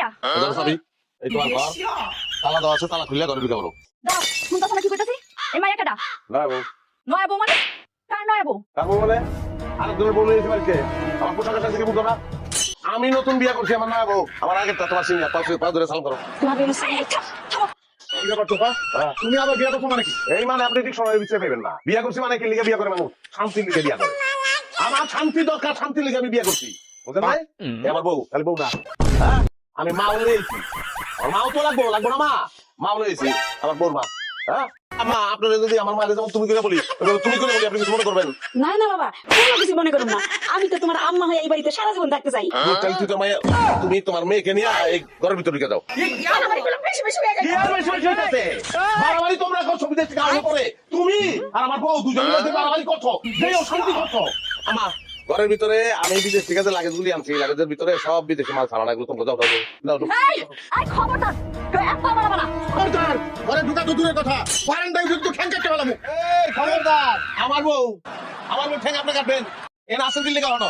কেডা? ধরো চাবি, এই তোমার ঘর, তালা দেওয়া আছে, তালা খুললে ঘরে ঢুকে বলো। দাও, শুনতাছ না কি কইতাছি? এই মাইয়া কেডা? নয় বউ। নয়া বউ মানে? কার নয়া বউ? কার বউ মানে? আরেকজনের বউ নিয়েছে বাড়িতে। আমার পোশাক আশাক দেখে বুঝো না? আমি নতুন বিয়ে করছি, আমার নয় বউ। আমার আগেরটা তোমার সিনিয়র, পা ধরে সালাম করো। তোমার বউ এই থামো। কি ব্যাপার তোফা? তুমি আবার বিয়ে করছো মানে কি? এই মানে আপনি ঠিক সময় বিচার পাবেন না। বিয়ে করছি মানে কি লিগে বিয়ে করে মানুষ? শান্তি লিগে বিয়ে করে। আমার শান্তি দরকার, শান্তি লিগে আমি বিয়ে করছি। বুঝলেন ভাই? এ আমার বউ, তাহলে বউ না। হ্যাঁ? আমি মা বলে দিয়েছি। আমার মাও তো লাগবো না মা? মা বলে দিয়েছি, আমার বউর মা। হ্যাঁ? মা, আপনারা যদি আমার মায়ের যেমন তুমি করে বলি, তুমি করে বলি, আপনি কিছু মনে করবেন? না না বাবা, কোনো কিছু মনে করুন না। আমি তো তোমার আম্মা হয়ে এই বাড়িতে সারা জীবন থাকতে চাই। তাহলে তুই তো মায়ের, তুমি তোমার মেয়েকে নিয়ে এই ঘরের ভিতরে ঢুকে যাও। বেশি বেশি হয়ে কি আর বেশি বেশি হইতাছে? বাড়াবাড়ি তোমরা করছো বিদেশ থেকে আসার পরে। তুমি আর আমার বউ দুজনে মিলে বাড়াবাড়ি করছো, যে অশান্তি করছো। আমা, ঘরের ভিতরে আমি বিদেশ থেকে যে লাগেজগুলি আনছি, লাগেজের ভিতরে সব বিদেশি মাল ছাড়া, এগুলো তোমরা যাও দাও। এই, এই খবরদার, কেউ এত বাড়াবা না। খবরদার, ঘরে ঢুকা তো দূরের কথা, বারান্দায় কিন্তু ঠ্যাং কাটতে পারলাম। এই খবরদার, আমার বউ ঠ্যাং আপনি কাটবেন। এ না আসেন দিল্লি কারণ,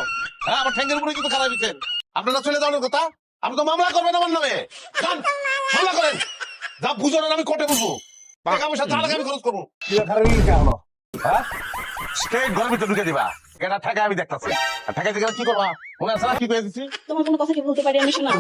হ্যাঁ, আমার ঠ্যাঙ্গের উপরে কিন্তু খারাপ দিচ্ছেন। আপনারা চলে যাওয়ার কথা, আপনি তো মামলা করবেন আমার নামে। যান, মামলা করেন। যা বুঝো না আমি কোর্টে বুঝবো। টাকা পয়সা যা লাগে আমি খরচ করবো। কি খারাপ কেন? হ্যাঁ, স্ট্রেট ঘরের ভিতরে ঢুকে দিবা। এটা ঠেকা আমি দেখতেছি। ঠেকাইতে গেলে কি করবা? মনে আছে না কি করে দিচ্ছি? তোমার কোনো কথা কি বলতে পারি আমি শোনা?